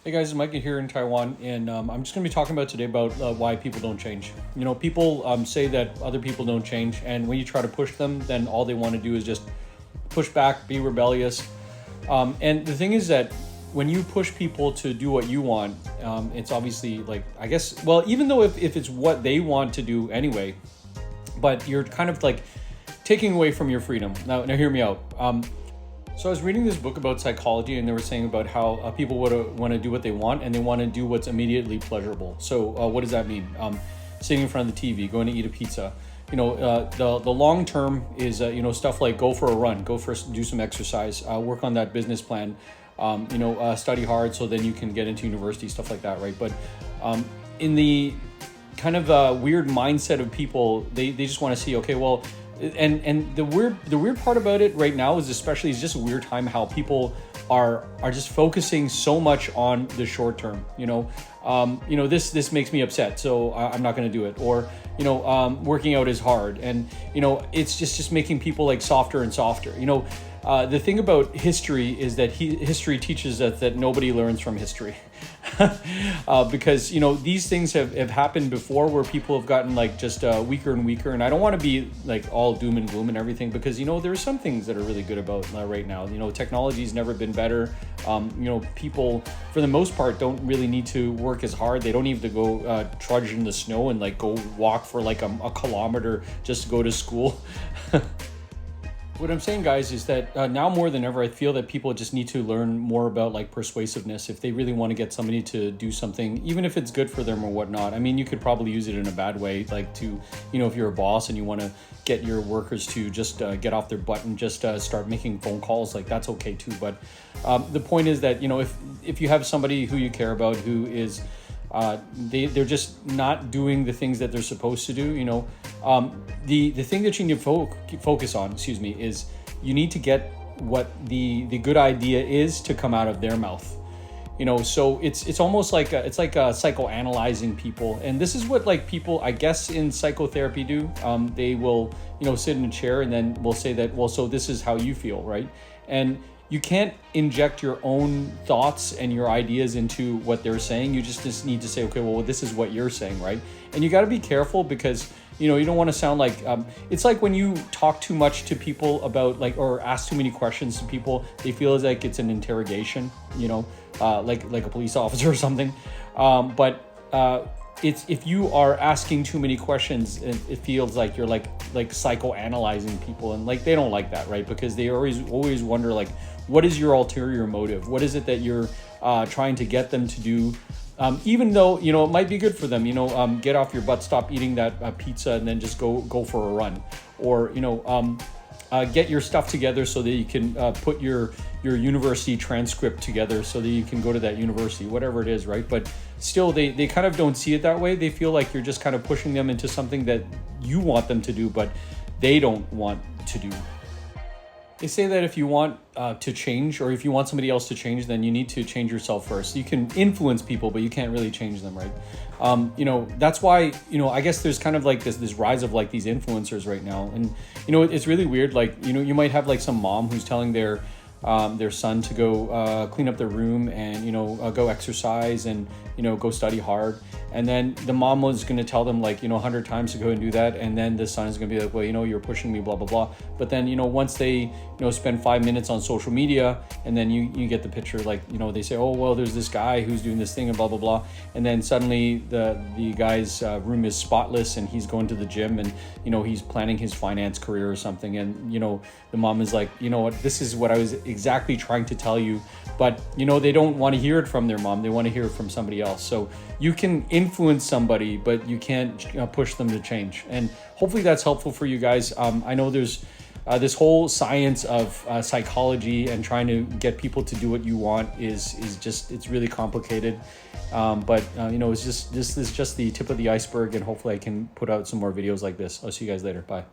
Hey guys, it's Micah here in Taiwan, and I'm just going to be talking about today about why people don't change. You know, people say that other people don't change, and when you try to push them, then all they want to do is just push back, be rebellious. And the thing is that when you push people to do what you want, it's obviously like, I guess, well, even though if it's what they want to do anyway, but you're kind of like taking away from your freedom. Now hear me out. So I was reading this book about psychology, and they were saying about how people would want to do what they want, and they want to do what's immediately pleasurable. So what does that mean? Sitting in front of the TV, going to eat a pizza. You know, the long term is stuff like go for a run, do some exercise, work on that business plan. Study hard so then you can get into university, stuff like that, right? But in the kind of weird mindset of people, they just want to see, okay, well. And the weird part about it right now is it's just a weird time how people are just focusing so much on the short term. This makes me upset, so I'm not going to do it. Or working out is hard, and it's just making people like softer and softer. The thing about history is that history teaches us that nobody learns from history. Because these things have happened before where people have gotten like just weaker and weaker, and I don't want to be like all doom and gloom and everything, because there are some things that are really good about right now. Technology's never been better. People for the most part don't really need to work as hard. They don't need to go trudge in the snow and like go walk for like a kilometer just to go to school. What I'm saying, guys, is that now more than ever, I feel that people just need to learn more about like persuasiveness if they really want to get somebody to do something, even if it's good for them or whatnot. I mean, you could probably use it in a bad way, like to, if you're a boss and you want to get your workers to just get off their butt and just start making phone calls, like that's okay too. But the point is that, if you have somebody who you care about who is they're just not doing the things that they're supposed to do. The thing that you need to focus on, is you need to get what the good idea is to come out of their mouth. So it's almost like it's like psychoanalyzing people, and this is what like people, I guess, in psychotherapy do. They will sit in a chair and then will say that, well, so this is how you feel, right? And you can't inject your own thoughts and your ideas into what they're saying. You just need to say, okay, well, this is what you're saying, right? And you got to be careful because, you don't want to sound like, it's like when you talk too much to people about like, or ask too many questions to people, they feel as like it's an interrogation, like a police officer or something. It's if you are asking too many questions, it feels like you're like psychoanalyzing people, and like they don't like that, right? Because they always wonder like, what is your ulterior motive? What is it that you're trying to get them to do? Even though it might be good for them, get off your butt, stop eating that pizza, and then just go for a run, or get your stuff together so that you can put your university transcript together so that you can go to that university, whatever it is, right? But still, they kind of don't see it that way. They feel like you're just kind of pushing them into something that you want them to do, but they don't want to do. They say that if you want to change, or if you want somebody else to change, then you need to change yourself first. You can influence people, but you can't really change them, right? That's why, I guess there's kind of like this rise of like these influencers right now. And, it's really weird. Like, you might have like some mom who's telling their son to go clean up their room and, go exercise and, go study hard. And then the mom was going to tell them like, 100 times to go and do that. And then the son is going to be like, well, you're pushing me, blah, blah, blah. But then, once they, spend 5 minutes on social media, and then you get the picture, like, they say, oh, well, there's this guy who's doing this thing and blah, blah, blah. And then suddenly the guy's room is spotless and he's going to the gym and, he's planning his finance career or something. And, the mom is like, what, this is what I was exactly trying to tell you. But, they don't want to hear it from their mom. They want to hear it from somebody else. So you can influence somebody, but you can't push them to change. And hopefully that's helpful for you guys. I know there's this whole science of psychology and trying to get people to do what you want is just, it's really complicated. It's just, this is just the tip of the iceberg, and hopefully I can put out some more videos like this. I'll see you guys later. Bye.